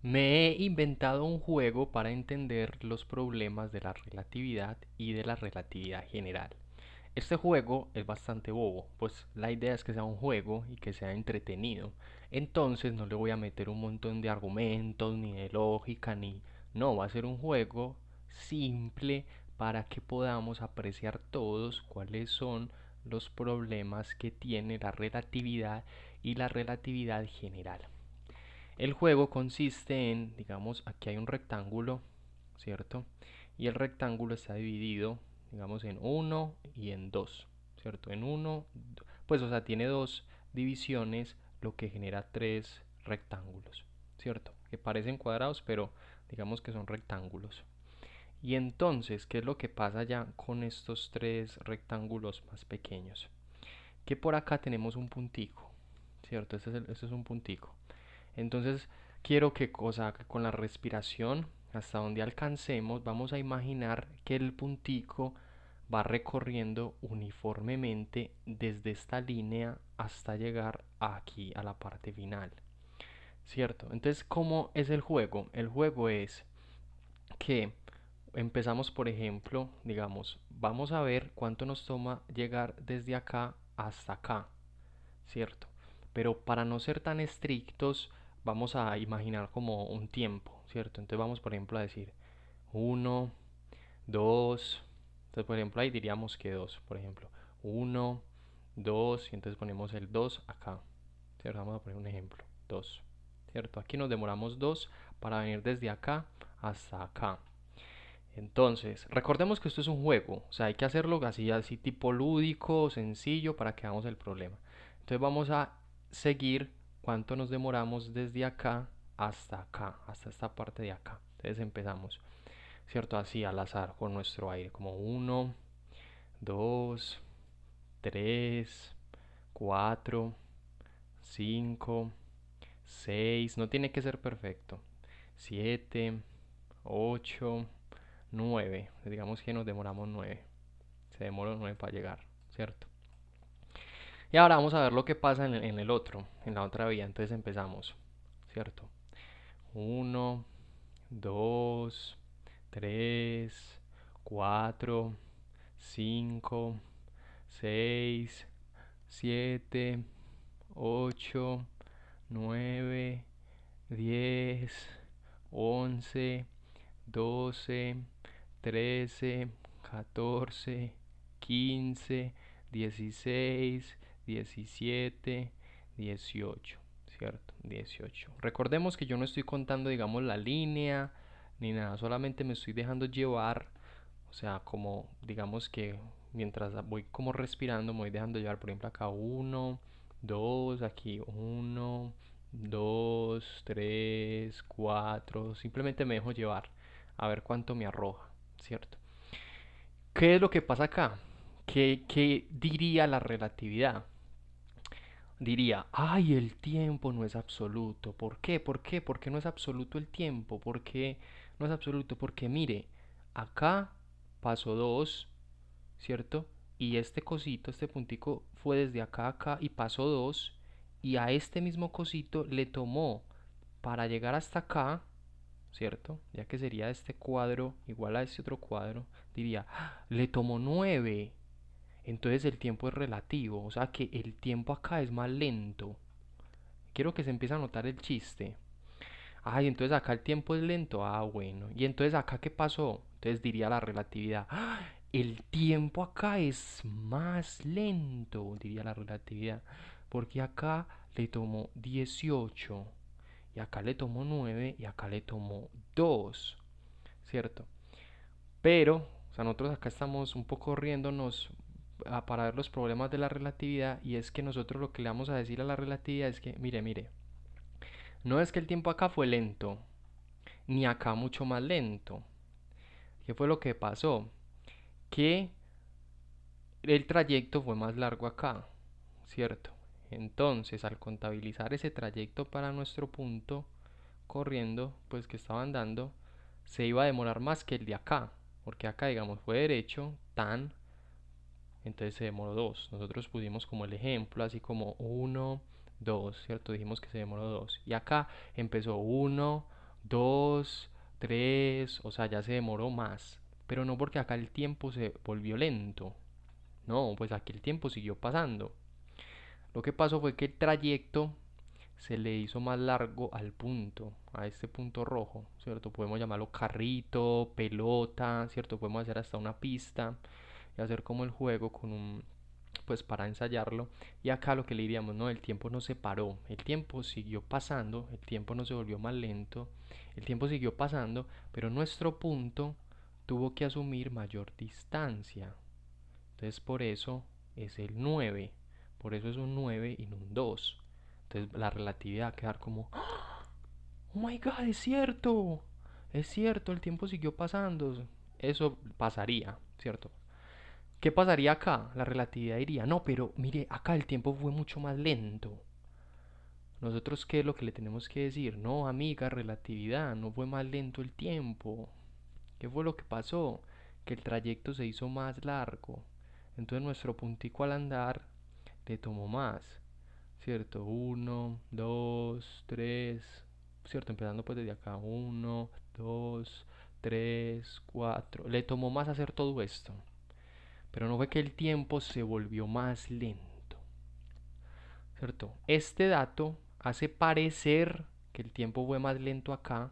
Me he inventado un juego para entender los problemas de la relatividad y de la relatividad general. Este juego es bastante bobo, pues la idea es que sea un juego y que sea entretenido. Entonces no le voy a meter un montón de argumentos, ni de lógica, ni... No, va a ser un juego simple para que podamos apreciar todos cuáles son los problemas que tiene la relatividad y la relatividad general. El juego consiste en, digamos, aquí hay un rectángulo, ¿cierto? Y el rectángulo está dividido, digamos, en uno y en 2, ¿cierto? En uno, pues, o sea, tiene dos divisiones, lo que genera tres rectángulos, ¿cierto? Que parecen cuadrados, pero digamos que son rectángulos. Y entonces, ¿qué es lo que pasa ya con estos tres rectángulos más pequeños? Que por acá tenemos un puntico, ¿cierto? Este es un puntico. Entonces, quiero que cosa que con la respiración, hasta donde alcancemos, vamos a imaginar que el puntico va recorriendo uniformemente desde esta línea hasta llegar aquí a la parte final, ¿cierto? Entonces, ¿cómo es el juego? El juego es que empezamos, por ejemplo, digamos, vamos a ver cuánto nos toma llegar desde acá hasta acá, ¿cierto? Pero para no ser tan estrictos, vamos a imaginar como un tiempo, ¿cierto? Entonces vamos, por ejemplo, a decir uno, 2, entonces, por ejemplo, ahí diríamos que 2, por ejemplo, uno, 2, y entonces ponemos el 2 acá, ¿cierto? Vamos a poner un ejemplo, 2, ¿cierto? Aquí nos demoramos 2 para venir desde acá hasta acá. Entonces, recordemos que esto es un juego, o sea, hay que hacerlo así, así tipo lúdico, sencillo, para que hagamos el problema. Entonces vamos a seguir cuánto nos demoramos desde acá, hasta esta parte de acá. Entonces empezamos, ¿cierto? Así al azar, con nuestro aire, como uno, 2, 3, 4, 5, 6, no tiene que ser perfecto, 7, 8, 9, digamos que nos demoramos 9, se demoró 9 para llegar, ¿cierto? Y ahora vamos a ver lo que pasa en el otro, en la otra vía. Entonces empezamos, ¿cierto? Uno, 2, 3, 4, 5, 6, 7, 8, 9, 10, 11, 12, 13, 14, 15, 16, 17, 18, ¿cierto? 18. Recordemos que yo no estoy contando, digamos, la línea ni nada, solamente me estoy dejando llevar, o sea, como digamos que mientras voy como respirando, me voy dejando llevar, por ejemplo, acá uno, 2, aquí uno, 2, 3, 4, simplemente me dejo llevar a ver cuánto me arroja, ¿cierto? ¿Qué es lo que pasa acá? ¿Qué diría la relatividad? Diría, ay, el tiempo no es absoluto. ¿Por qué? ¿Por qué? ¿Por qué no es absoluto el tiempo? ¿Por qué no es absoluto? Porque mire, acá pasó 2, ¿cierto? Y este cosito, este puntico fue desde acá a acá y pasó 2. Y a este mismo cosito le tomó para llegar hasta acá, ¿cierto? Ya que sería este cuadro igual a este otro cuadro, diría, "Ah, le tomó 9". Entonces el tiempo es relativo, o sea que el tiempo acá es más lento. Quiero que se empiece a notar el chiste. Ay, entonces acá el tiempo es lento. Ah, bueno. ¿Y entonces acá qué pasó? Entonces diría la relatividad. "Ah, el tiempo acá es más lento", diría la relatividad. Porque acá le tomó 18. Y acá le tomó 9 y acá le tomó 2, ¿cierto? Pero, o sea, nosotros acá estamos un poco riéndonos para ver los problemas de la relatividad, y es que nosotros lo que le vamos a decir a la relatividad es que, mire, mire, no es que el tiempo acá fue lento, ni acá mucho más lento. ¿Qué fue lo que pasó? Que el trayecto fue más largo acá, ¿cierto? Entonces, al contabilizar ese trayecto para nuestro punto corriendo, pues que estaba andando, se iba a demorar más que el de acá, porque acá, digamos, fue derecho, tan, entonces se demoró 2. Nosotros pusimos como el ejemplo, así como uno, 2, ¿cierto? Dijimos que se demoró 2. Y acá empezó uno, 2, 3, o sea, ya se demoró más. Pero no porque acá el tiempo se volvió lento. No, pues aquí el tiempo siguió pasando. Lo que pasó fue que el trayecto se le hizo más largo al punto, a este punto rojo, ¿cierto? Podemos llamarlo carrito, pelota, ¿cierto? Podemos hacer hasta una pista y hacer como el juego con un, pues para ensayarlo. Y acá lo que le diríamos, no, el tiempo no se paró, el tiempo siguió pasando, el tiempo no se volvió más lento, el tiempo siguió pasando, pero nuestro punto tuvo que asumir mayor distancia. Entonces por eso es el 9, por eso es un 9 y no un 2. Entonces la relatividad va a quedar como, oh my god, es cierto, el tiempo siguió pasando. Eso pasaría, ¿cierto? ¿Qué pasaría acá? La relatividad diría, no, pero mire, acá el tiempo fue mucho más lento. Nosotros, ¿qué es lo que le tenemos que decir? No, amiga, relatividad, no fue más lento el tiempo. ¿Qué fue lo que pasó? Que el trayecto se hizo más largo. Entonces nuestro puntico al andar le tomó más, ¿cierto? Uno, 2, 3, ¿cierto? Empezando pues desde acá. Uno, 2, 3, 4. Le tomó más hacer todo esto. Pero no fue que el tiempo se volvió más lento, ¿cierto? Este dato hace parecer que el tiempo fue más lento acá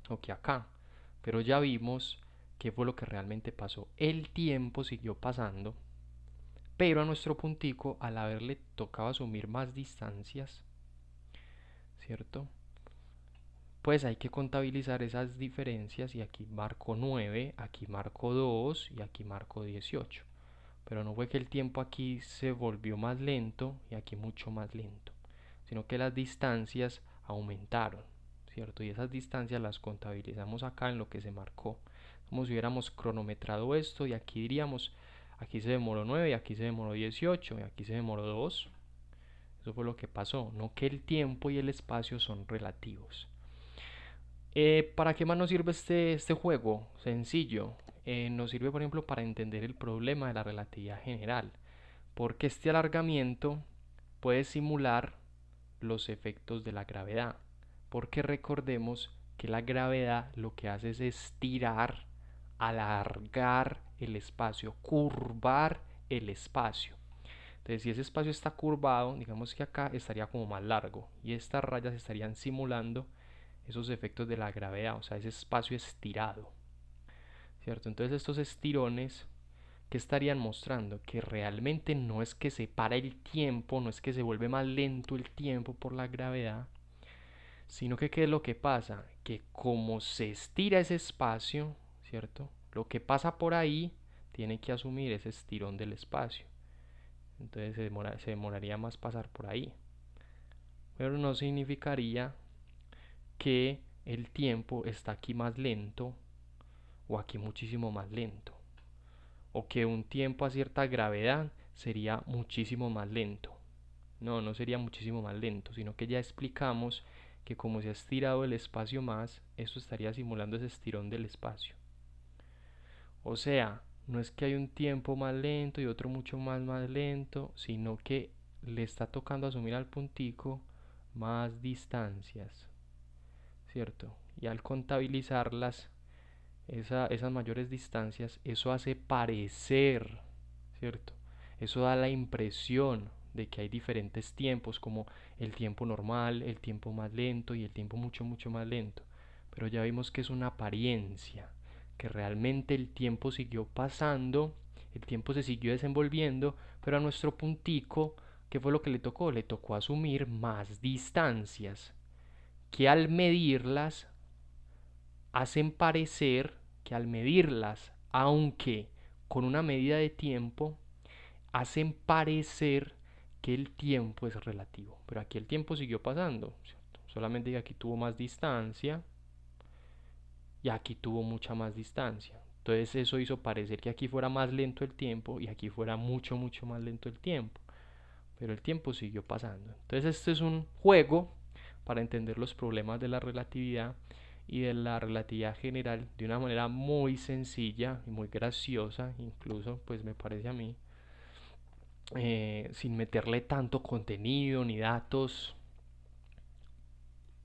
o que acá. Pero ya vimos qué fue lo que realmente pasó. El tiempo siguió pasando, pero a nuestro puntico, al haberle tocado asumir más distancias, ¿cierto? Pues hay que contabilizar esas diferencias y aquí marco 9, aquí marco 2 y aquí marco 18. Pero no fue que el tiempo aquí se volvió más lento y aquí mucho más lento, sino que las distancias aumentaron, ¿cierto? Y esas distancias las contabilizamos acá en lo que se marcó. Como si hubiéramos cronometrado esto y aquí diríamos, aquí se demoró 9 y aquí se demoró 18 y aquí se demoró 2. Eso fue lo que pasó, no que el tiempo y el espacio son relativos. ¿Para qué más nos sirve este juego? Sencillo. Nos sirve, por ejemplo, para entender el problema de la relatividad general. Porque este alargamiento puede simular los efectos de la gravedad. Porque recordemos que la gravedad lo que hace es estirar, alargar el espacio, curvar el espacio. Entonces, si ese espacio está curvado, digamos que acá estaría como más largo y estas rayas estarían simulando esos efectos de la gravedad, o sea, ese espacio estirado, ¿cierto? Entonces, estos estirones, ¿qué estarían mostrando? Que realmente no es que se para el tiempo, no es que se vuelve más lento el tiempo por la gravedad, sino que ¿qué es lo que pasa? Que como se estira ese espacio, ¿cierto? Lo que pasa por ahí tiene que asumir ese estirón del espacio. Entonces se demoraría más pasar por ahí. Pero no significaría que el tiempo está aquí más lento o aquí muchísimo más lento. O que un tiempo a cierta gravedad sería muchísimo más lento. No, no sería muchísimo más lento, sino que ya explicamos que como se ha estirado el espacio más, eso estaría simulando ese estirón del espacio. O sea, no es que hay un tiempo más lento y otro mucho más lento, sino que le está tocando asumir al puntico más distancias, ¿cierto? Y al contabilizarlas, esas mayores distancias, eso hace parecer, ¿cierto? Eso da la impresión de que hay diferentes tiempos, como el tiempo normal, el tiempo más lento y el tiempo mucho más lento. Pero ya vimos que es una apariencia, que realmente el tiempo siguió pasando, el tiempo se siguió desenvolviendo, pero a nuestro puntico, ¿qué fue lo que le tocó? Le tocó asumir más distancias, que al medirlas hacen parecer que al medirlas, aunque con una medida de tiempo, hacen parecer que el tiempo es relativo. Pero aquí el tiempo siguió pasando, ¿cierto? Solamente que aquí tuvo más distancia y aquí tuvo mucha más distancia. Entonces eso hizo parecer que aquí fuera más lento el tiempo y aquí fuera mucho más lento el tiempo. Pero el tiempo siguió pasando. Entonces este es un juego para entender los problemas de la relatividad y de la relatividad general de una manera muy sencilla y muy graciosa, incluso pues me parece a mí, sin meterle tanto contenido ni datos